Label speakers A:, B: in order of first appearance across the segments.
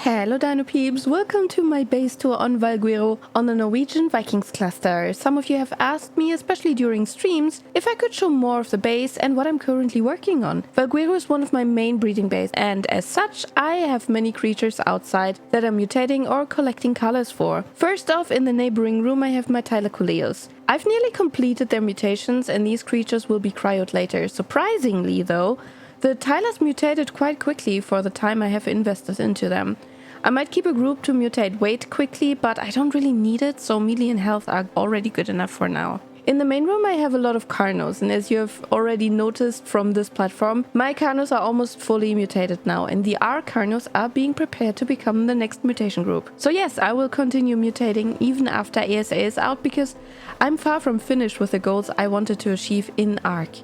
A: Hello Dino Peeps, welcome to my base tour on Valguero on the Norwegian Vikings cluster. Some of you have asked me, especially during streams, if I could show more of the base and what I'm currently working on. Valguero is one of my main breeding bases, and as such I have many creatures outside that I'm mutating or collecting colors for. First off, in the neighboring room I have my thylas. I've nearly completed their mutations and these creatures will be cryoed later. Surprisingly though, the thylas mutated quite quickly for the time I have invested into them. I might keep a group to mutate weight quickly, but I don't really need it, so melee and health are already good enough for now. In the main room I have a lot of carnos, and as you have already noticed from this platform, my carnos are almost fully mutated now, and the R carnos are being prepared to become the next mutation group. So yes, I will continue mutating even after ASA is out, because I'm far from finished with the goals I wanted to achieve in ARC.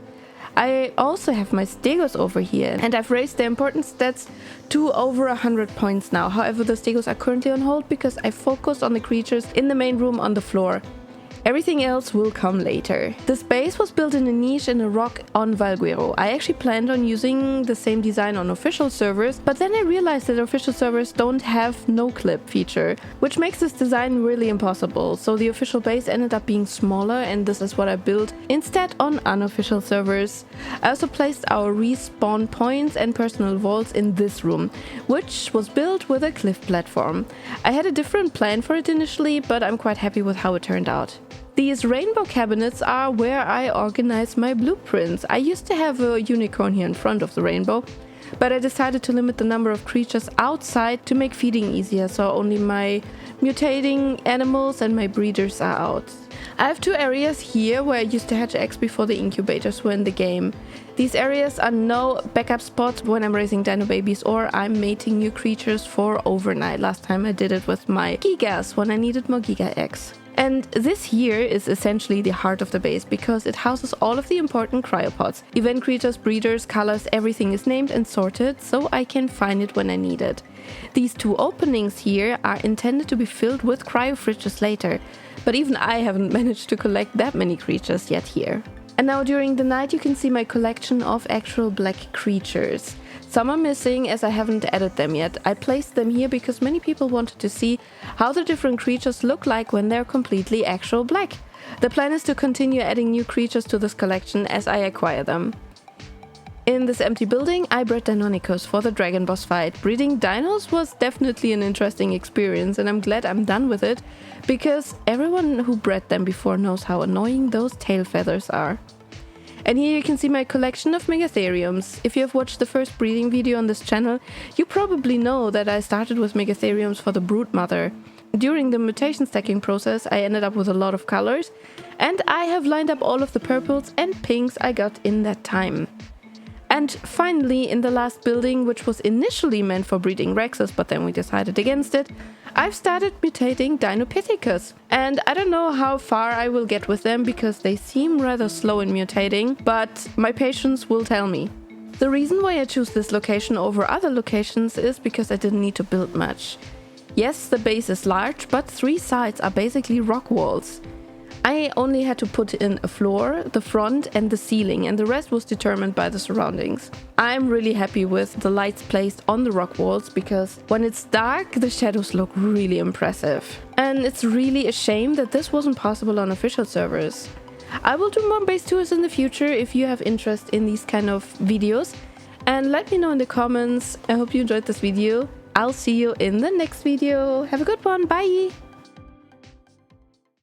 A: I also have my stegos over here, and I've raised the importance stats to over 100 points now. However, the stegos are currently on hold because I focused on the creatures in the main room on the floor. Everything else will come later. This base was built in a niche in a rock on Valguero. I actually planned on using the same design on official servers, but then I realized that official servers don't have no clip feature, which makes this design really impossible. So the official base ended up being smaller, and this is what I built instead on unofficial servers. I also placed our respawn points and personal vaults in this room, which was built with a cliff platform. I had a different plan for it initially, but I'm quite happy with how it turned out. These rainbow cabinets are where I organize my blueprints. I used to have a unicorn here in front of the rainbow, but I decided to limit the number of creatures outside to make feeding easier, so only my mutating animals and my breeders are out. I have two areas here where I used to hatch eggs before the incubators were in the game. These areas are no backup spots when I'm raising dino babies or I'm mating new creatures for overnight. Last time I did it with my gigas when I needed more giga eggs. And this here is essentially the heart of the base, because it houses all of the important cryopods. Event creatures, breeders, colors, everything is named and sorted, so I can find it when I need it. These two openings here are intended to be filled with cryo fridges later, but even I haven't managed to collect that many creatures yet here. And now during the night you can see my collection of actual black creatures. Some are missing as I haven't added them yet. I placed them here because many people wanted to see how the different creatures look like when they're completely actual black. The plan is to continue adding new creatures to this collection as I acquire them. In this empty building I bred Deinonychus for the dragon boss fight. Breeding dinos was definitely an interesting experience, and I'm glad I'm done with it, because everyone who bred them before knows how annoying those tail feathers are. And here you can see my collection of megatheriums. If you have watched the first breeding video on this channel, you probably know that I started with megatheriums for the brood mother. During the mutation stacking process I ended up with a lot of colors, and I have lined up all of the purples and pinks I got in that time. And finally, in the last building, which was initially meant for breeding Rexes, but then we decided against it, I've started mutating Dinopithecus. And I don't know how far I will get with them, because they seem rather slow in mutating, but my patience will tell me. The reason why I choose this location over other locations is because I didn't need to build much. Yes, the base is large, but 3 sides are basically rock walls. I only had to put in a floor, the front and the ceiling, and the rest was determined by the surroundings. I'm really happy with the lights placed on the rock walls, because when it's dark the shadows look really impressive. And it's really a shame that this wasn't possible on official servers. I will do more base tours in the future if you have interest in these kind of videos, and let me know in the comments. I hope you enjoyed this video. I'll see you in the next video. Have a good one, bye!